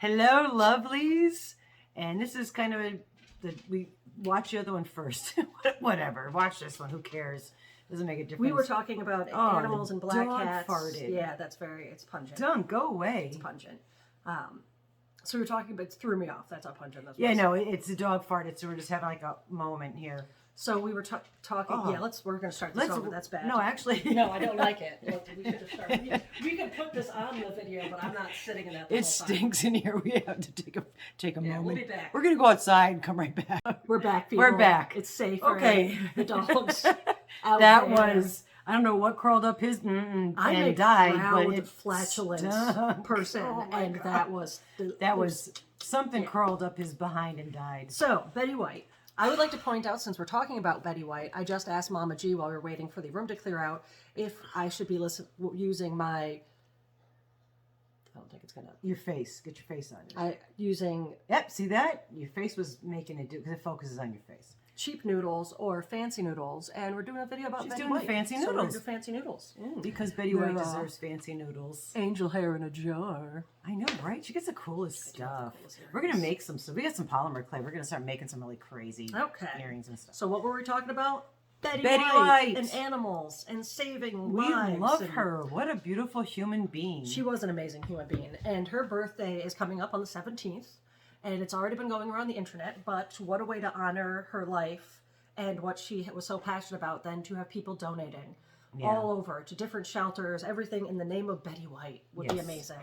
Hello, lovelies. And this is kind of we watch the other one first. Whatever. Watch this one. Who cares? Doesn't make a difference. We were talking about animals and black cats. Farted. Yeah, it's pungent. Don't go away. It's pungent. So we were talking, but it threw me off. That's how pungent this was. Yeah, no, it's a dog farted. So we're just having like a moment here. So we were talking. Yeah, we're going to start this over. That's bad. No, actually, no, I don't like it. Look, we should have started. We could put this on the video, but I'm not sitting in that. It stinks in here. We have to take a moment. We'll be back. We're gonna go outside and come right back. We're back, people. We're back. It's safe. Okay. The dogs. That there. was. I don't know what crawled up his and died, but it's flatulence person, and God. that was something crawled up his behind and died. So Betty White. I would like to point out, since we're talking about Betty White, I just asked Mama G while we were waiting for the room to clear out if I should be using my. I don't think it's gonna. Your face. Get your face on it. Using. Yep. See that? Your face was making it do because it focuses on your face. Cheap noodles or fancy noodles, and we're doing a video about She's Betty doing White. the fancy So we're noodles. gonna do fancy noodles Because Betty White deserves fancy noodles. Angel hair in a jar. I know, right? She gets the coolest stuff. We're gonna make some. So we got some polymer clay. We're gonna start making some really crazy earrings and stuff. So what were we talking about? Betty White and animals and saving we lives. We love her. What a beautiful human being. She was an amazing human being, and her birthday is coming up on the 17th, and it's already been going around the internet. But what a way to honor her life and what she was so passionate about than to have people donating all over to different shelters, everything in the name of Betty White would be amazing.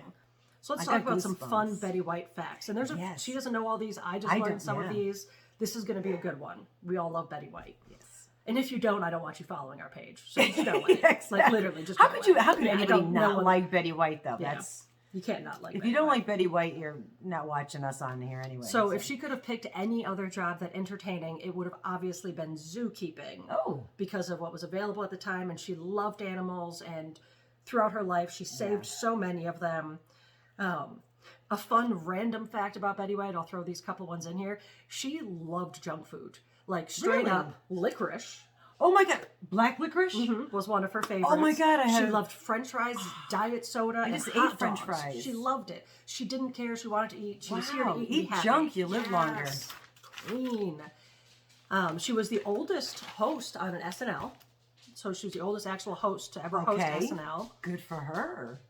So let's talk about some fun Betty White facts. And there's she doesn't know all these. I just learned some of these. This is going to be a good one. We all love Betty White. Yes. And if you don't, I don't want you following our page. So just go away. Exactly. Like literally, just how go could away. How could anybody not like Betty White though? Yeah. That's. You can't not like If Betty you don't White. like Betty White, you're not watching us on here anyway. So if she could have picked any other job that entertaining, it would have obviously been zookeeping. Oh. Because of what was available at the time, and she loved animals, and throughout her life, she saved so many of them. A fun random fact about Betty White, I'll throw these couple ones in here. She loved junk food. Like straight up licorice. Oh my God, black licorice was one of her favorites. Oh my God, she loved French fries, diet soda, and just hot ate French dogs. fries. She loved it. She didn't care. She wanted to eat. She was here to eat. Eat junk, you live longer. Queen. She was the oldest host on an SNL. So she was the oldest actual host to ever host SNL. Good for her.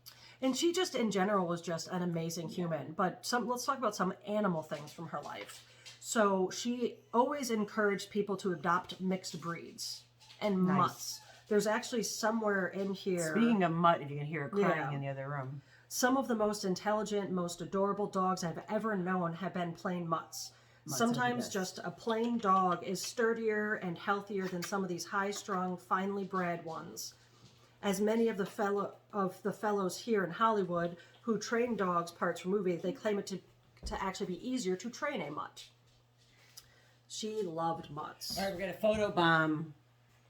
And she just, in general, was just an amazing human. But let's talk about some animal things from her life. So she always encouraged people to adopt mixed breeds and mutts. There's actually somewhere in here. Speaking of mutt, if you can hear her crying in the other room. Some of the most intelligent, most adorable dogs I've ever known have been plain mutts. Sometimes just a plain dog is sturdier and healthier than some of these high-strung, finely bred ones. As many of the fellows here in Hollywood who train dogs parts for movies, they claim it to actually be easier to train a mutt. She loved mutts. All right, we're going to photobomb.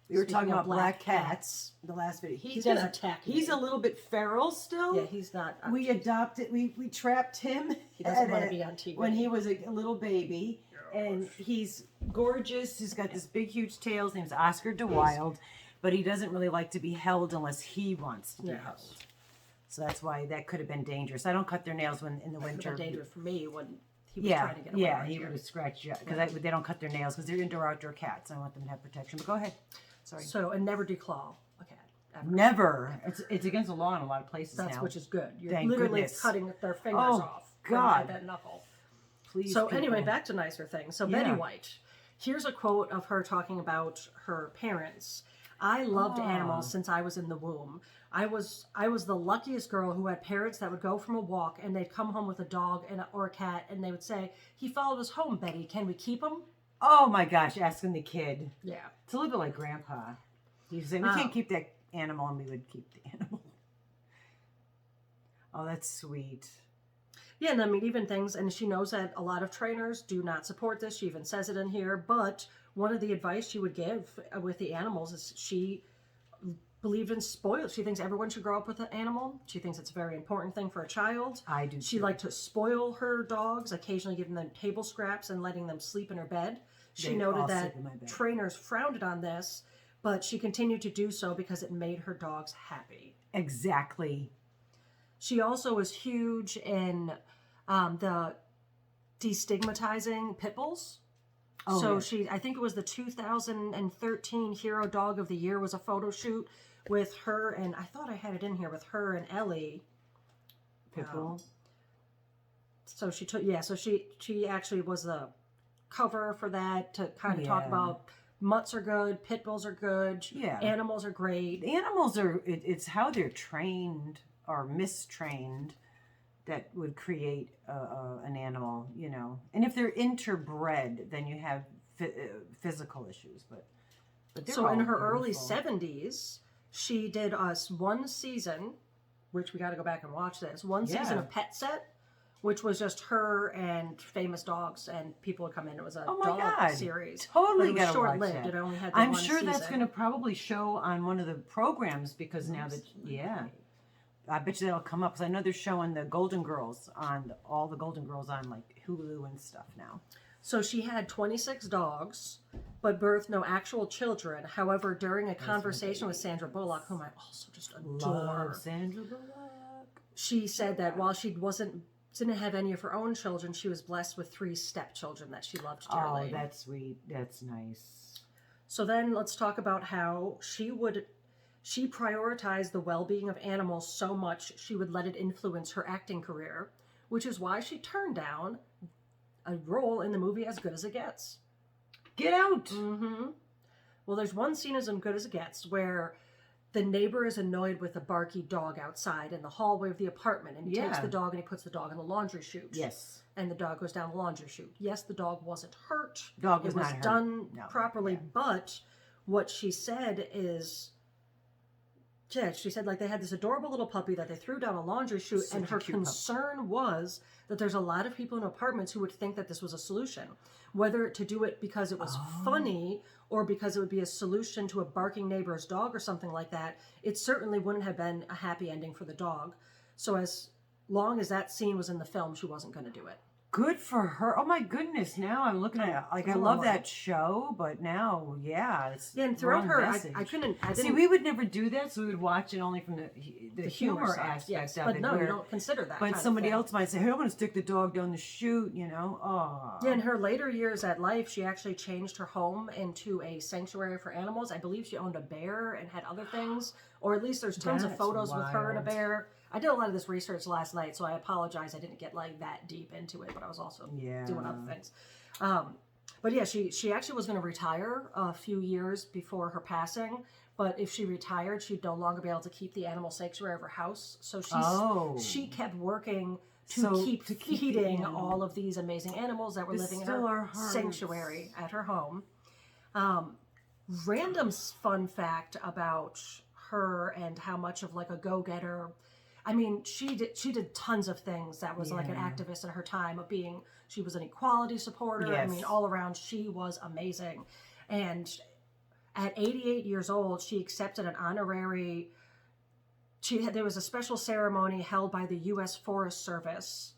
We were talking about black cats the last video. He's going to attack me. He's a little bit feral still. Yeah, he's not. We adopted, we trapped him. He doesn't want to be on TV. When he was a little baby. And he's gorgeous. He's got this big, huge tail. His name's Oscar DeWild. But he doesn't really like to be held unless he wants to be held. So that's why that could have been dangerous. I don't cut their nails when in the winter. It could have been dangerous for me when he was trying to get away. Yeah, he would have scratched you. Because they don't cut their nails because they're indoor-outdoor cats. I want them to have protection. But go ahead. Sorry. So, and never declaw a cat. Ever. Never. It's against the law in a lot of places now. Which is good. You're Thank literally goodness. cutting their fingers off. God. That knuckle. Please, so people. anyway, back to nicer things. So Betty White. Here's a quote of her talking about her parents. I loved animals since I was in the womb. I was the luckiest girl who had parents that would go from a walk and they'd come home with a dog or a cat and they would say, "He followed us home, Betty. Can we keep him?" Oh my gosh, asking the kid. Yeah. It's a little bit like Grandpa. You say, we can't keep that animal, and we would keep the animal. Oh, that's sweet. Yeah, and I mean, even things, and she knows that a lot of trainers do not support this. She even says it in here. But one of the advice she would give with the animals is she believed in spoiled. She thinks everyone should grow up with an animal. She thinks it's a very important thing for a child. I do. She liked to spoil her dogs, occasionally giving them table scraps and letting them sleep in her bed. She noted that trainers frowned on this, but she continued to do so because it made her dogs happy. Exactly. She also was huge in the destigmatizing pit bulls. Oh, So yeah. I think it was the 2013 Hero Dog of the Year was a photo shoot with her, and I thought I had it in here with her and Ellie. Pitbull. So she actually was the cover for that to kind of talk about mutts are good, pit bulls are good, animals are great. The animals are, it's how they're trained or mistrained that would create an animal, you know. And if they're interbred, then you have physical issues. But so in her early 70s, she did us one season, which we got to go back and watch this, season of Pet Set, which was just her and famous dogs, and people would come in. It was a dog series. Totally, but it was short-lived. It only had I'm one sure season. that's going to probably show on one of the programs because now that I bet you that'll come up because I know they're showing the Golden Girls on all the Golden Girls on like Hulu and stuff now. So she had 26 dogs, but birthed no actual children. However, during a conversation with Sandra Bullock, whom I also just adore, love Sandra Bullock, she said that while she didn't have any of her own children, she was blessed with 3 stepchildren that she loved dearly. Oh, that's sweet. That's nice. So then let's talk about how she prioritized the well-being of animals so much she would let it influence her acting career, which is why she turned down a role in the movie As Good as It Gets. Get out! Mm-hmm. Well, there's one scene as Good as It Gets where the neighbor is annoyed with a barky dog outside in the hallway of the apartment, and he takes the dog and he puts the dog in the laundry chute. Yes. And the dog goes down the laundry chute. Yes, the dog wasn't hurt. Dog was it was not hurt. done properly, but what she said is... Yeah, she said like they had this adorable little puppy that they threw down a laundry chute, and her concern was that there's a lot of people in apartments who would think that this was a solution. Whether to do it because it was funny or because it would be a solution to a barking neighbor's dog or something like that, it certainly wouldn't have been a happy ending for the dog. So as long as that scene was in the film, she wasn't going to do it. Good for her. Oh my goodness. Now I'm looking at it. Like, I love that show, but now, it's and throughout her, I didn't see, we would never do that, so we would watch it only from the humor aspect of but it. No, you don't consider that. But somebody else might say, hey, I'm going to stick the dog down the chute, you know? Oh. Yeah, in her later years at life, she actually changed her home into a sanctuary for animals. I believe she owned a bear and had other things, or at least there's tons of photos with her and a bear. I did a lot of this research last night, so I apologize I didn't get like that deep into it, but I was also doing other things. But yeah, she actually was going to retire a few years before her passing, but if she retired, she'd no longer be able to keep the animal sanctuary of her house. So she kept working to keep feeding all of these amazing animals that were living in her sanctuary at her home. Random fun fact about her and how much of like a go-getter. I mean, she did tons of things that was like an activist in her time of being, she was an equality supporter. I mean, all around, she was amazing. And at 88 years old, she accepted an honorary, there was a special ceremony held by the U.S. Forest Service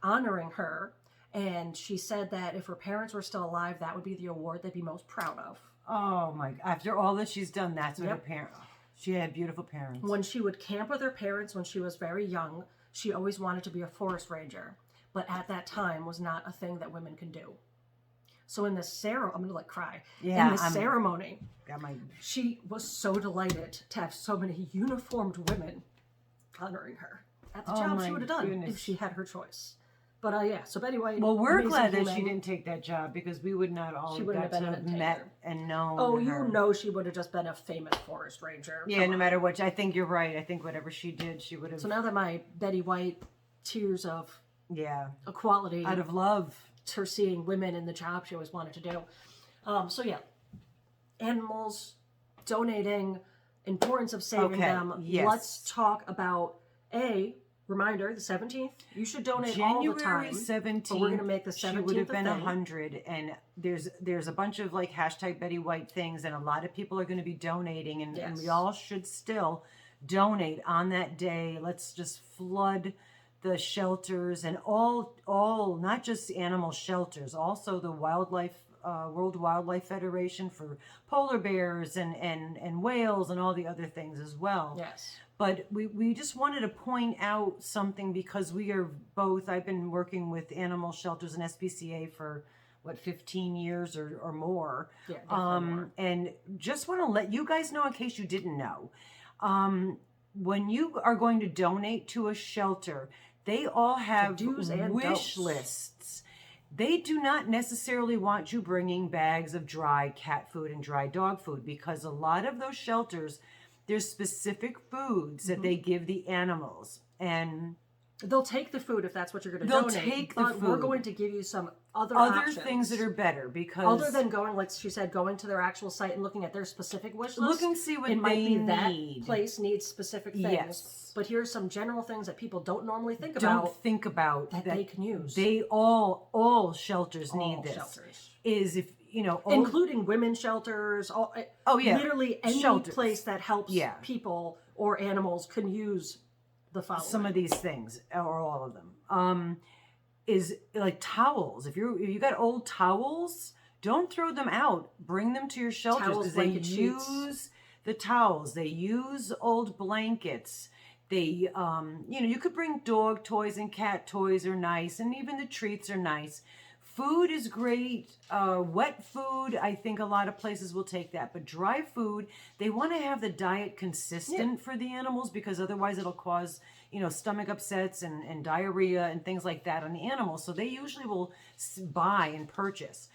honoring her. And she said that if her parents were still alive, that would be the award they'd be most proud of. Oh my, after all that she's done, that's what her parents... She had beautiful parents. When she would camp with her parents when she was very young, she always wanted to be a forest ranger. But at that time was not a thing that women can do. So in the ceremony, I'm going to like cry. Yeah, in the ceremony, got she was so delighted to have so many uniformed women honoring her. At the job she would have done if she had her choice. But so Betty White. Well, we're glad that she didn't take that job because we would not all have met and known. Oh, her. you know, she would have just been a famous forest ranger. Yeah, no matter what. I think you're right. I think whatever she did, she would have. So now that my Betty White tears of equality out of love, her seeing women in the job she always wanted to do. Animals, donating, importance of saving them. Yes. Let's talk about reminder, the 17th. You should donate all the time. January 17th. But we're going to make the 17th. She would have been 100, and there's a bunch of like hashtag Betty White things, and a lot of people are going to be donating, and we all should still donate on that day. Let's just flood the shelters and all not just animal shelters, also the World Wildlife Federation for polar bears and whales and all the other things as well. Yes. But we just wanted to point out something because we are both, I've been working with animal shelters and SPCA for, 15 years or more. Yeah, definitely more. And just want to let you guys know in case you didn't know. When you are going to donate to a shelter, they all have do's and wish don'ts. lists. They do not necessarily want you bringing bags of dry cat food and dry dog food because a lot of those shelters, there's specific foods that they give the animals. And they'll take the food if that's what you're going to they'll donate. take the but we're food. going to give you some other other options. things that are better because Other than going, like she said, going to their actual site and looking at their specific wish list. Looking to see what it might they be that need. place needs specific things. Yes. But here's some general things that people don't normally think don't about think about that they can use. They all shelters All need this. shelters. Is if including women's shelters. Literally any shelters. place that helps people or animals can use the following. Some of these things or all of them. Is like towels. If you got old towels, don't throw them out. Bring them to your shelters because they use the towels. They use old blankets. They, you could bring dog toys and cat toys are nice, and even the treats are nice. Food is great. Wet food, I think a lot of places will take that. But dry food, they want to have the diet consistent for the animals because otherwise it'll cause, stomach upsets and diarrhea and things like that on the animals. So they usually will buy and purchase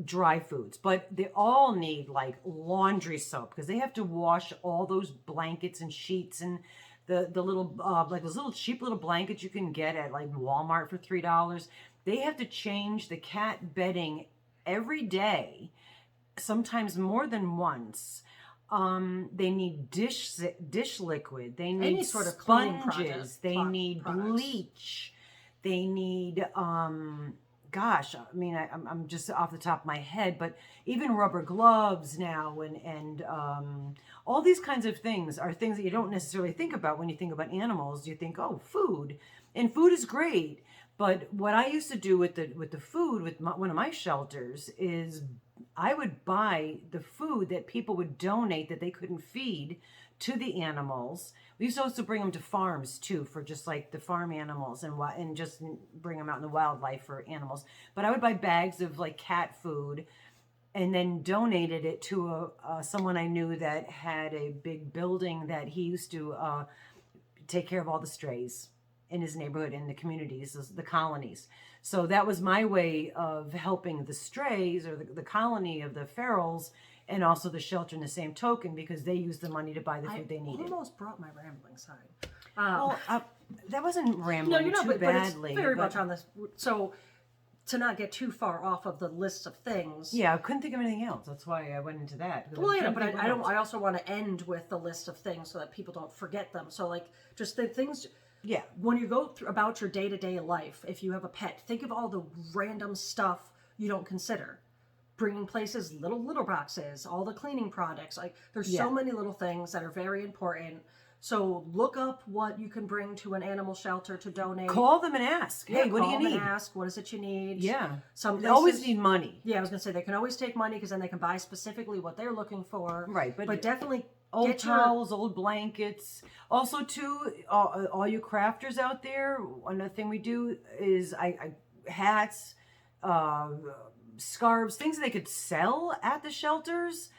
dry foods. But they all need like laundry soap because they have to wash all those blankets and sheets and the little, like those little cheap little blankets you can get at like Walmart for $3. They have to change the cat bedding every day, sometimes more than once. They need dish liquid. They need any sort of cleaning sponges. They need bleach. They need I'm just off the top of my head, but even rubber gloves now and all these kinds of things are things that you don't necessarily think about when you think about animals. You think, oh, food, and food is great. But what I used to do with the food with one of my shelters is I would buy the food that people would donate that they couldn't feed to the animals. We used to also bring them to farms too for just like the farm animals and just bring them out in the wildlife for animals. But I would buy bags of like cat food and then donated it to someone I knew that had a big building that he used to take care of all the strays in his neighborhood, in the communities, the colonies. So that was my way of helping the strays or the colony of the ferals and also the shelter in the same token because they used the money to buy the food they needed. I almost brought my rambling side. That wasn't rambling too badly. It's very much on this. So to not get too far off of the list of things. Yeah, I couldn't think of anything else. That's why I went into that. Well, yeah, but I don't. I also want to end with the list of things so that people don't forget them. So like just the things. Yeah. When you go through about your day-to-day life, if you have a pet, think of all the random stuff you don't consider. Bringing places, little litter boxes, all the cleaning products. Like there's so many little things that are very important. So look up what you can bring to an animal shelter to donate. Call them and ask. Hey, what do you need? And ask, what is it you need? Yeah. Some they places, always need money. Yeah, I was going to say they can always take money because then they can buy specifically what they're looking for. Right. But definitely old towels, old blankets. Also, too, all you crafters out there, another thing we do is hats, scarves, things they could sell at the shelters,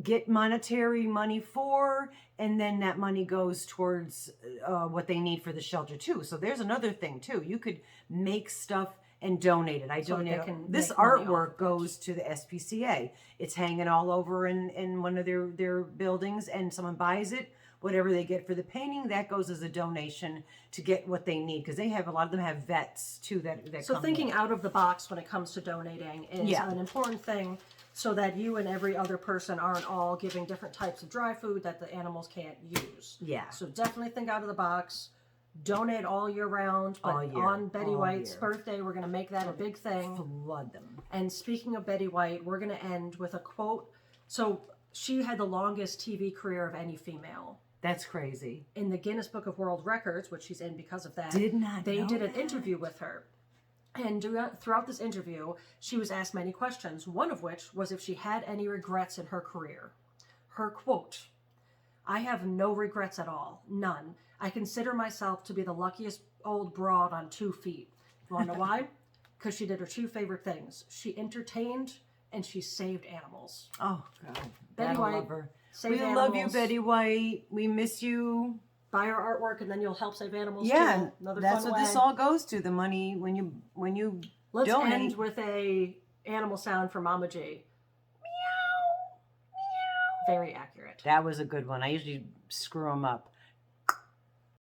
get monetary money for, and then that money goes towards what they need for the shelter, too. So there's another thing, too. You could make stuff and donate it. I donate this artwork goes to the SPCA. It's hanging all over in one of their buildings, and someone buys it. Whatever they get for the painting, that goes as a donation to get what they need because they have a lot of them have vets too that so come thinking in. Out of the box when it comes to donating is an important thing so that you and every other person aren't all giving different types of dry food that the animals can't use. Yeah. So definitely think out of the box. Donate all year round, but on Betty White's birthday, we're going to make that a big thing. Flood them. And speaking of Betty White, we're going to end with a quote. So she had the longest TV career of any female. That's crazy. In the Guinness Book of World Records, which she's in because of that, they did an interview with her. And throughout this interview, she was asked many questions, one of which was if she had any regrets in her career. Her quote, I have no regrets at all. None. I consider myself to be the luckiest old broad on 2 feet. You want to know why? Because she did her 2 favorite things. She entertained and she saved animals. Oh, God. Betty Gotta White love her. saved We animals. love you, Betty White. We miss you. Buy our artwork and then you'll help save animals Yeah, too. Another that's fun what way. this all goes to. The money when you Let's donate. end with a animal sound for Mama G. Meow. Very accurate. That was a good one. I usually screw them up.